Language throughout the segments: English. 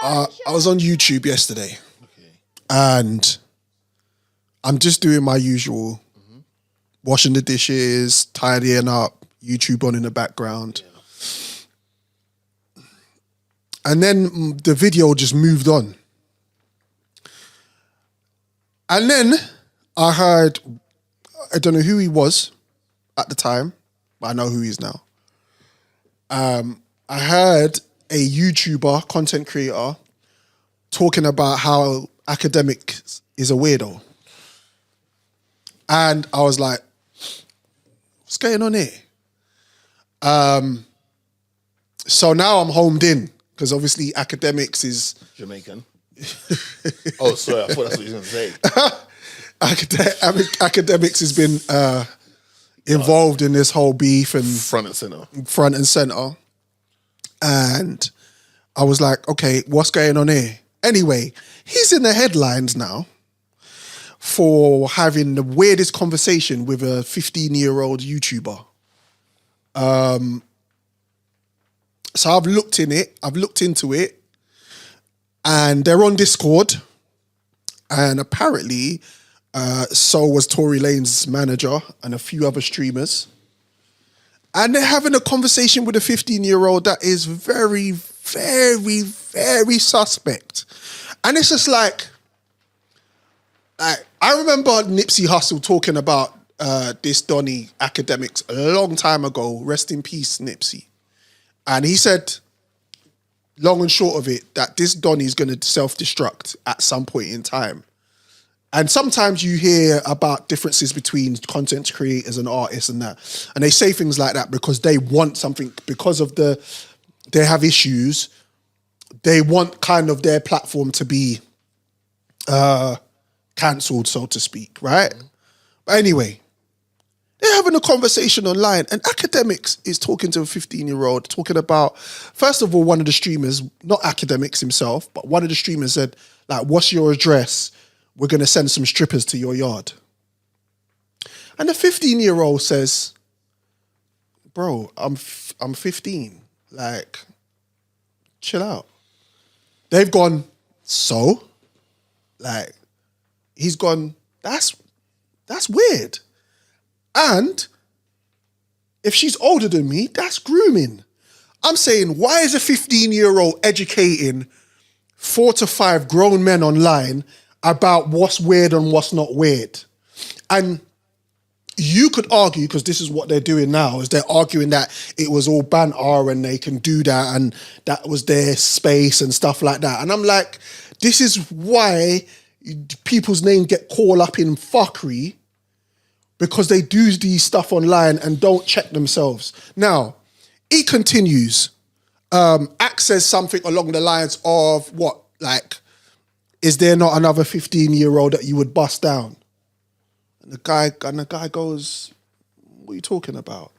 I was on YouTube yesterday, and I'm just doing my usual, washing the dishes, tidying up, YouTube on in the background. And then the video just moved on. And then I heard, I don't know who he was at the time, but I know who he is now. I heard a YouTuber, content creator, talking about how Akademiks is a weirdo. And I was like, what's going on here? So now I'm homed in, because obviously Akademiks is... Jamaican. Oh, sorry, I thought that's what you were going to say. Akademiks has been involved in this whole beef and... Front and center. And I was like, okay, what's going on here? Anyway, he's in the headlines now for having the weirdest conversation with a 15-year-old YouTuber. So I've looked into it, and they're on Discord, and apparently so was Tory Lane's manager and a few other streamers. And they're having a conversation with a 15-year-old that is very, very, very suspect. And it's just like I remember Nipsey Hussle talking about this Donny Akademiks a long time ago. Rest in peace, Nipsey. And he said, long and short of it, that this Donny is going to self-destruct at some point in time. And sometimes you hear about differences between content creators and artists and that. And they say things like that because they want something, because of they have issues, they want kind of their platform to be cancelled, so to speak, right? But anyway, they're having a conversation online, and Akademiks is talking to a 15-year-old, talking about, first of all, one of the streamers, not Akademiks himself, but one of the streamers said, like, what's your address? We're going to send some strippers to your yard. And the 15-year-old says, bro, I'm 15. Like, chill out. They've gone, so? Like, he's gone, that's weird. And if she's older than me, that's grooming. I'm saying, why is a 15-year-old educating 4 to 5 grown men online about what's weird and what's not weird? And you could argue, because this is what they're doing now, is they're arguing that it was all banter and they can do that and that was their space and stuff like that. And I'm like, this is why people's names get called up in fuckery, because they do these stuff online and don't check themselves. Now, he continues. Axe says something along the lines of what, like, is there not another 15-year-old that you would bust down? And the guy goes, what are you talking about?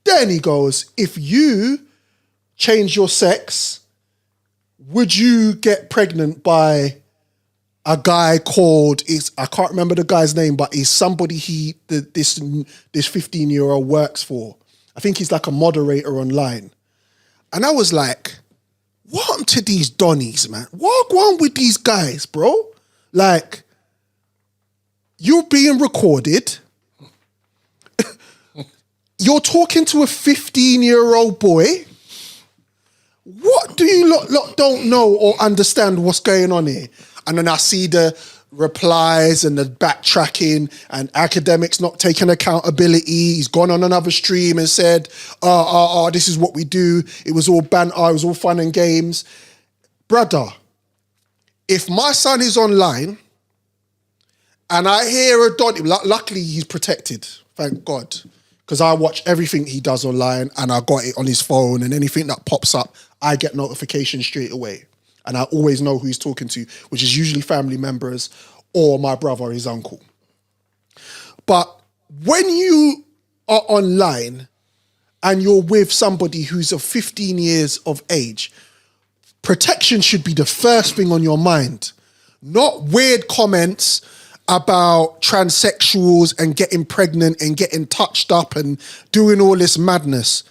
Then he goes, if you change your sex, would you get pregnant by a guy called, I can't remember the guy's name, but he's somebody this 15-year-old works for. I think he's like a moderator online. And I was like, what happened to these Donnies, man? What on with these guys, bro? Like, you're being recorded. You're talking to a 15-year-old boy. What do you lot don't know or understand what's going on here? And then I see the replies and the backtracking and Akademiks not taking accountability. He's gone on another stream and said, this is what we do. It was all banter, it was all fun and games. Brother, if my son is online and I hear a Donny, luckily he's protected, thank God, because I watch everything he does online and I got it on his phone, and anything that pops up, I get notifications straight away. And I always know who he's talking to, which is usually family members or my brother or his uncle. But when you are online and you're with somebody who's of 15 years of age, protection should be the first thing on your mind. Not weird comments about transsexuals and getting pregnant and getting touched up and doing all this madness.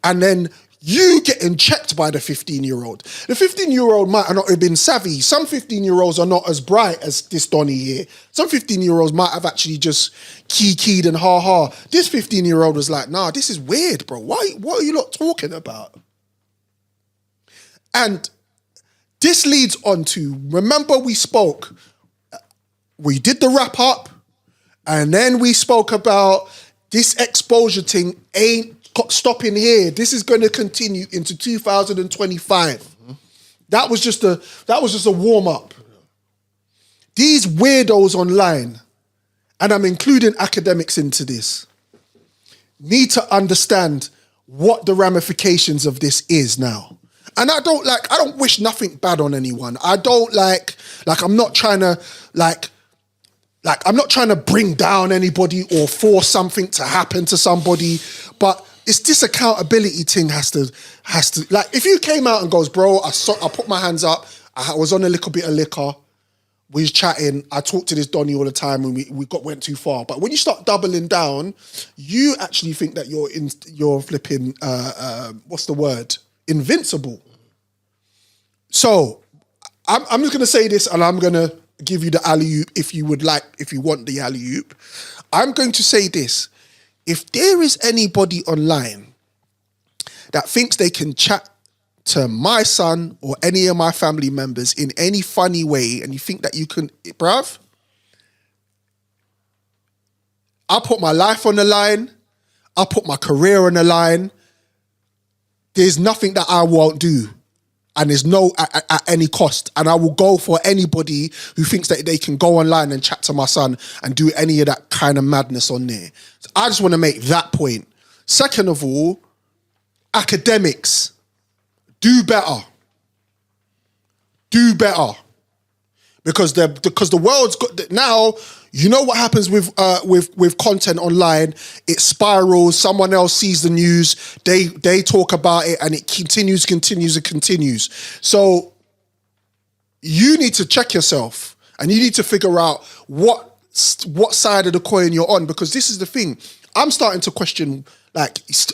And then You getting checked by the 15-year-old. The 15-year-old might not have been savvy. Some 15-year-olds are not as bright as this Donny here. Some 15-year-olds might have actually just keyed and ha. This 15-year-old was like, nah, this is weird, bro. What are you lot talking about? And this leads on to, remember we did the wrap up, and then we spoke about this exposure thing ain't stopping here. This is going to continue into 2025. That was just a warm up. These weirdos online, and I'm including academics into this, need to understand what the ramifications of this is now. And I don't wish nothing bad on anyone. I don't I'm not trying to I'm not trying to bring down anybody or force something to happen to somebody, but it's this accountability thing has to like, if you came out and goes, bro, I put my hands up, I was on a little bit of liquor, we was chatting, I talked to this Donny all the time and we went too far. But when you start doubling down, you actually think that you're flipping, what's the word? Invincible. So I'm just going to say this, and I'm going to give you the alley-oop if you want the alley-oop. I'm going to say this. If there is anybody online that thinks they can chat to my son or any of my family members in any funny way, and you think that you can, bruv, I'll put my life on the line. I'll put my career on the line. There's nothing that I won't do. And there's no at any cost. And I will go for anybody who thinks that they can go online and chat to my son and do any of that kind of madness on there. So I just want to make that point. Second of all, academics, do better. Do better. Because the world's got now. You know what happens with content online? It spirals. Someone else sees the news. They talk about it, and it continues. So you need to check yourself, and you need to figure out what side of the coin you're on. Because this is the thing. I'm starting to question.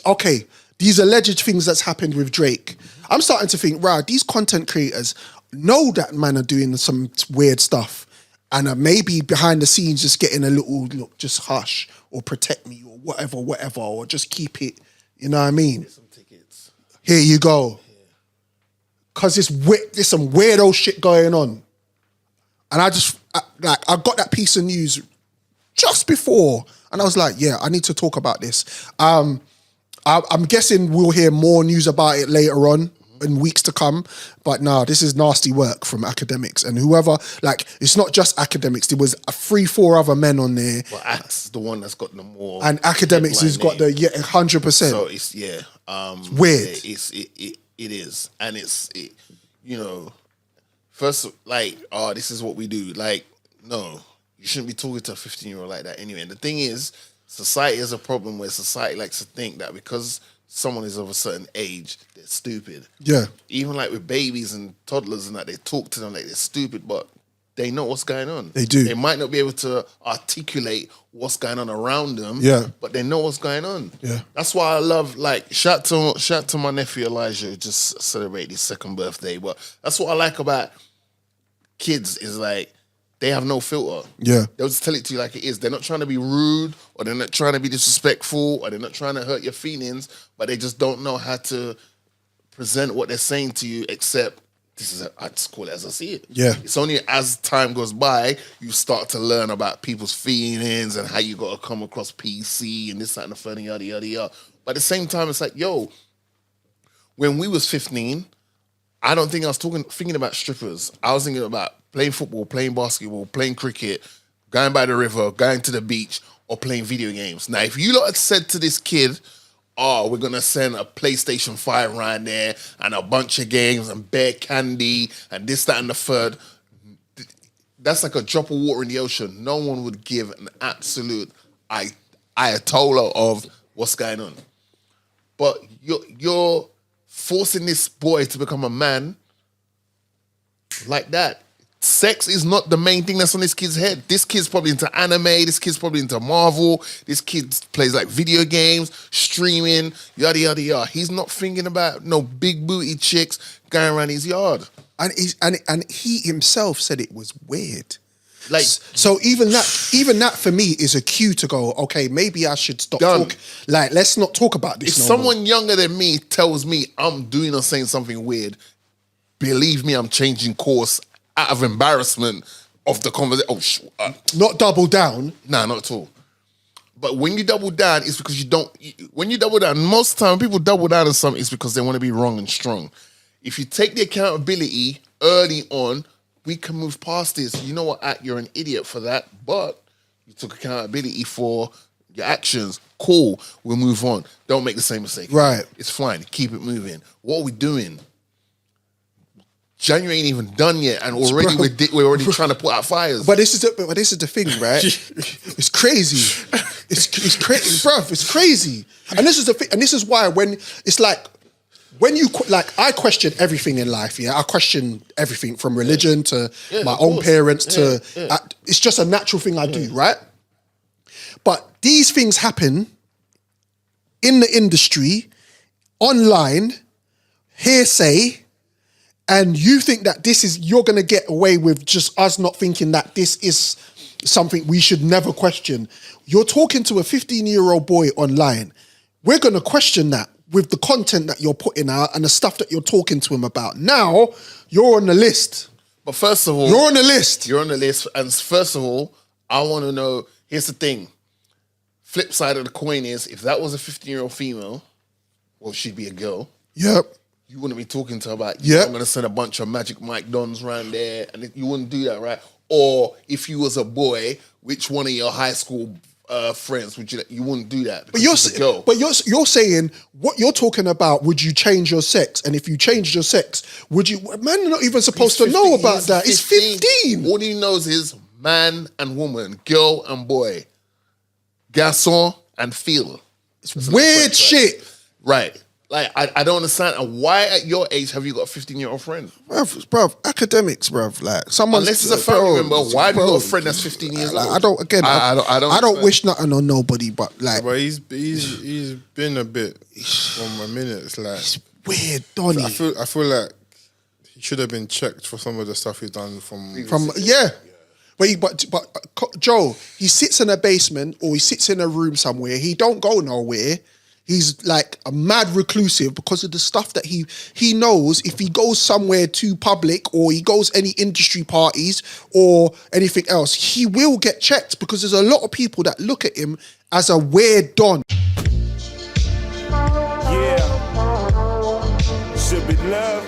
Okay, these alleged things that's happened with Drake. I'm starting to think, right, these content creators know that man are doing some weird stuff. And maybe behind the scenes just getting a little, look, just hush or protect me or whatever, or just keep it, you know what I mean? Get some tickets. Here you go. Because there's some weirdo shit going on. And I got that piece of news just before, and I was like, yeah, I need to talk about this. I'm guessing we'll hear more news about it later on in weeks to come, but no, this is nasty work from Akademiks and whoever. It's not just Akademiks. There was 3-4 other men on there. Well, Axe the one that's got the more, and Akademiks has got the 100%. So it's it's weird. It is, and first this is what we do. No, you shouldn't be talking to a 15-year-old like that anyway. And the thing is, society has a problem where society likes to think that because someone is of a certain age, they're stupid. Yeah. Even with babies and toddlers and that, they talk to them like they're stupid, but they know what's going on. They do. They might not be able to articulate what's going on around them, but they know what's going on. Yeah. That's why I love, shout to my nephew Elijah, who just celebrated his 2nd birthday. But that's what I like about kids is they have no filter. Yeah. They'll just tell it to you like it is. They're not trying to be rude, or they're not trying to be disrespectful, or they're not trying to hurt your feelings, but they just don't know how to present what they're saying to you, except I just call it as I see it. Yeah. It's only as time goes by, you start to learn about people's feelings and how you got to come across PC and this, that, and the third, yada, yada, yada. But at the same time, it's when we was 15, I don't think I was thinking about strippers. I was thinking about playing football, playing basketball, playing cricket, going by the river, going to the beach, or playing video games. Now, if you lot had said to this kid, oh, we're going to send a PlayStation 5 right there and a bunch of games and bear candy and this, that, and the third, that's like a drop of water in the ocean. No one would give an absolute ayatollah of what's going on. But you're forcing this boy to become a man like that. sex is not the main thing that's on this kid's head. This kid's probably into anime. This kid's probably into Marvel. This kid plays like video games, streaming, yada, yada, yada. He's not thinking about no big booty chicks going around his yard. And he himself said it was weird. Like, so even that for me is a cue to go, okay, maybe I should stop talking. Like, let's not talk about this. If someone younger than me tells me I'm doing or saying something weird, believe me, I'm changing course out of embarrassment of the conversation. Not double down. Nah, not at all. But when you double down, it's because you don't. When you double down, most of the time people double down on something, it's because they want to be wrong and strong. If you take the accountability early on, we can move past this. You know what, you're an idiot for that, but you took accountability for your actions. Cool, we'll move on. Don't make the same mistake. Right. It's fine. Keep it moving. What are we doing? January ain't even done yet, and already we're already trying to put out fires. But this is the thing, right? It's crazy. It's crazy, bruv. It's crazy. And this is the thing. And this is why when it's like, when you, like, I question everything in life, yeah? I question everything from religion to my own parents to... it's just a natural thing I do, right? But these things happen in the industry, online, hearsay, and you think that you're going to get away with just us not thinking that this is something we should never question. You're talking to a 15-year-old boy online. We're going to question that with the content that you're putting out and the stuff that you're talking to him about. Now, you're on the list. But first of all... You're on the list. You're on the list. And first of all, I want to know, here's the thing. Flip side of the coin is, if that was a 15-year-old female, well, she'd be a girl. Yep. You wouldn't be talking to her about, yep, I'm going to send a bunch of Magic Mike Dons around there. And you wouldn't do that, right? Or if you was a boy, which one of your high school friends would you wouldn't do that? But you're saying what you're talking about. Would you change your sex? And if you changed your sex, would you? Man, are not even supposed to know about that. He's 15. All he knows is man and woman, girl and boy, garçon and fille. It's weird shit, right? Like, I don't understand. And why at your age have you got a 15-year-old friend? Bruv, academics, bruv. Like, someone. Unless it's a family member, why have you got a friend that's 15 years old? I don't wish nothing on nobody, but like. But he's been a bit from a minute. It's like, it's weird, Donny. I feel like he should have been checked for some of the stuff he's done from yeah. But Joe, he sits in a basement or he sits in a room somewhere. He don't go nowhere. He's like a mad reclusive because of the stuff that he knows. If he goes somewhere too public or he goes any industry parties or anything else, he will get checked because there's a lot of people that look at him as a weird don. Yeah, should be love.